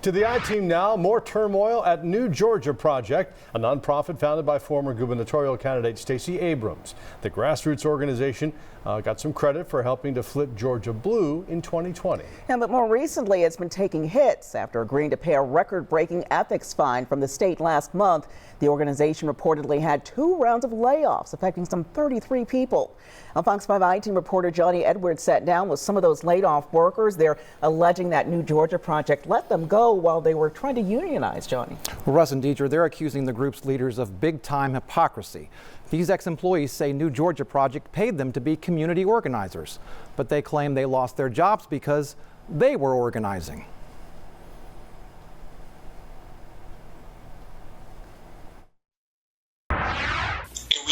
To the I-Team now, more turmoil at New Georgia Project, a nonprofit founded by former gubernatorial candidate Stacey Abrams. The grassroots organization got some credit for helping to flip Georgia blue in 2020. Yeah, but more recently, it's been taking hits after agreeing to pay a record-breaking ethics fine from the state last month. The organization reportedly had 2 rounds of layoffs affecting some 33 people. Now, Fox 5 I-Team reporter Johnny Edwards sat down with some of those laid-off workers. They're alleging that New Georgia Project let them go while they were trying to unionize, Johnny. Well, Russ and Deidre, they're accusing the group's leaders of big-time hypocrisy. These ex-employees say New Georgia Project paid them to be community organizers, but they claim they lost their jobs because they were organizing. We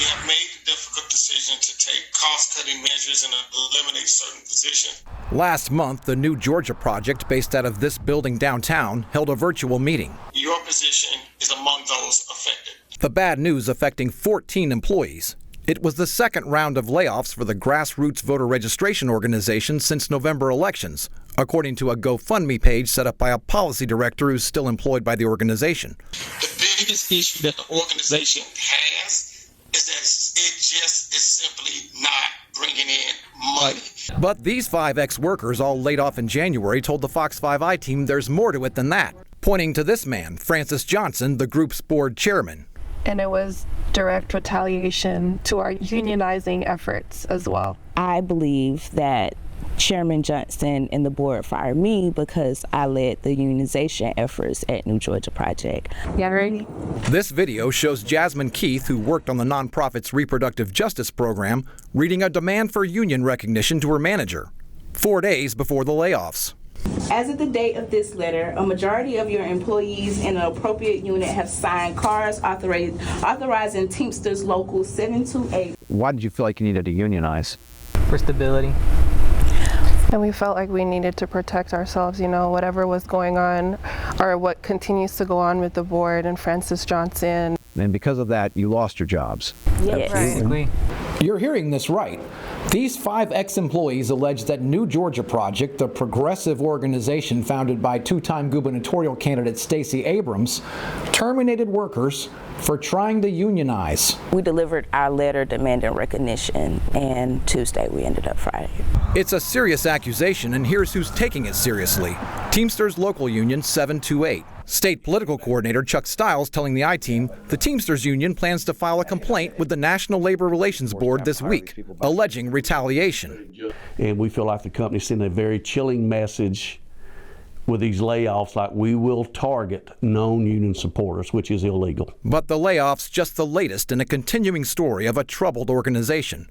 have made the difficult decision to take cost-cutting measures and eliminate certain positions. Last month, the New Georgia Project, based out of this building downtown, held a virtual meeting. Your position is among those affected. The bad news affecting 14 employees. It was the second round of layoffs for the grassroots voter registration organization since November elections, according to a GoFundMe page set up by a policy director who's still employed by the organization. The biggest issue that the organization has is that it just is simply not bringing in money. But these 5 ex-workers, all laid off in January, told the Fox 5 I-Team there's more to it than that, pointing to this man, Francis Johnson, the group's board chairman. And it was direct retaliation to our unionizing efforts as well. I believe that Chairman Johnson and the board fired me because I led the unionization efforts at New Georgia Project. Yeah, ready? This video shows Jasmine Keith, who worked on the nonprofit's reproductive justice program, reading a demand for union recognition to her manager 4 days before the layoffs. As of the date of this letter, a majority of your employees in an appropriate unit have signed cards authorizing Teamsters Local 728. Why did you feel like you needed to unionize? For stability. And we felt like we needed to protect ourselves, whatever was going on or what continues to go on with the board and Francis Johnson. And because of that, you lost your jobs. Yes. Basically. You're hearing this right. These 5 ex-employees allege that New Georgia Project, the progressive organization founded by 2-time gubernatorial candidate Stacey Abrams, terminated workers for trying to unionize. We delivered our letter demanding recognition, and Tuesday we ended up Friday. It's a serious accusation, and here's who's taking it seriously. Teamsters Local Union 728. State political coordinator Chuck Stiles telling the I-Team the Teamsters Union plans to file a complaint with the National Labor Relations Board this week, alleging retaliation. And we feel like the company sent a very chilling message with these layoffs, like we will target known union supporters, which is illegal. But the layoffs just the latest in a continuing story of a troubled organization.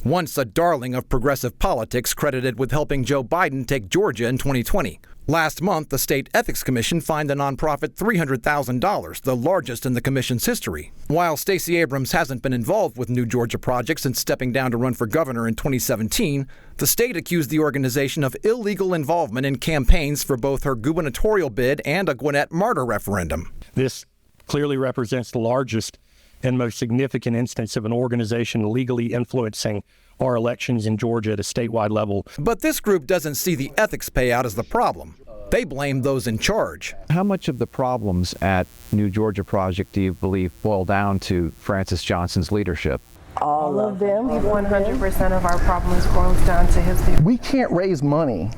Once a darling of progressive politics, credited with helping Joe Biden take Georgia in 2020. Last month, the State Ethics Commission fined the nonprofit $300,000, the largest in the commission's history. While Stacey Abrams hasn't been involved with New Georgia Project since stepping down to run for governor in 2017, the state accused the organization of illegal involvement in campaigns for both her gubernatorial bid and a Gwinnett Martyr referendum. This clearly represents the largest and most significant instance of an organization legally influencing our elections in Georgia at a statewide level. But this group doesn't see the ethics payout as the problem. They blame those in charge. How much of the problems at New Georgia Project do you believe boil down to Francis Johnson's leadership? All of them. 100% of our problems boils down to his leadership. We can't raise money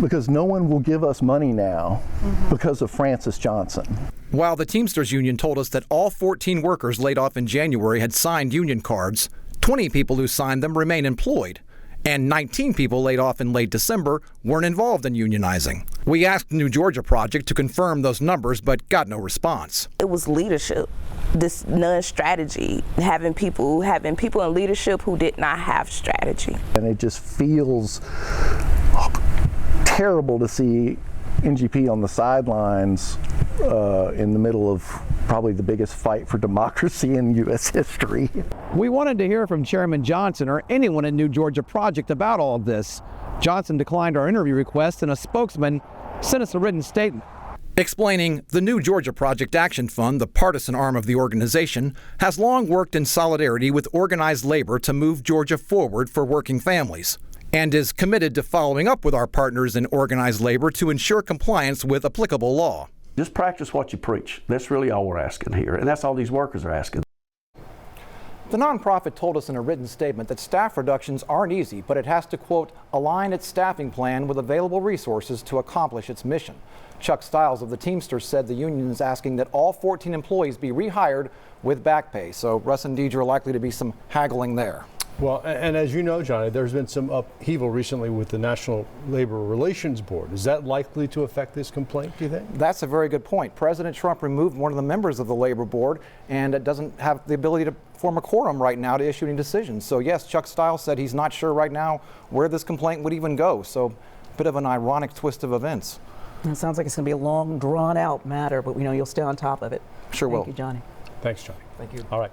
because no one will give us money now because of Francis Johnson. While the Teamsters Union told us that all 14 workers laid off in January had signed union cards, 20 people who signed them remain employed, and 19 people laid off in late December weren't involved in unionizing. We asked New Georgia Project to confirm those numbers, but got no response. It was leadership, this non-strategy, having people in leadership who did not have strategy. And it just feels terrible to see NGP on the sidelines in the middle of probably the biggest fight for democracy in U.S. history. We wanted to hear from Chairman Johnson or anyone at New Georgia Project about all of this. Johnson declined our interview request, and a spokesman sent us a written statement. Explaining the New Georgia Project Action Fund, the partisan arm of the organization, has long worked in solidarity with organized labor to move Georgia forward for working families, and is committed to following up with our partners in organized labor to ensure compliance with applicable law. Just practice what you preach. That's really all we're asking here, and that's all these workers are asking. The nonprofit told us in a written statement that staff reductions aren't easy, but it has to, quote, align its staffing plan with available resources to accomplish its mission. Chuck Stiles of the Teamsters said the union is asking that all 14 employees be rehired with back pay. So Russ and Deidre are likely to be some haggling there. Well, and as you know, Johnny, there's been some upheaval recently with the National Labor Relations Board. Is that likely to affect this complaint, do you think? That's a very good point. President Trump removed one of the members of the Labor Board, and it doesn't have the ability to form a quorum right now to issue any decisions. So yes, Chuck Stiles said he's not sure right now where this complaint would even go. So a bit of an ironic twist of events. It sounds like it's going to be a long, drawn-out matter, but we know you'll stay on top of it. Sure will. Thank you, Johnny. Thanks, Johnny. Thank you. All right.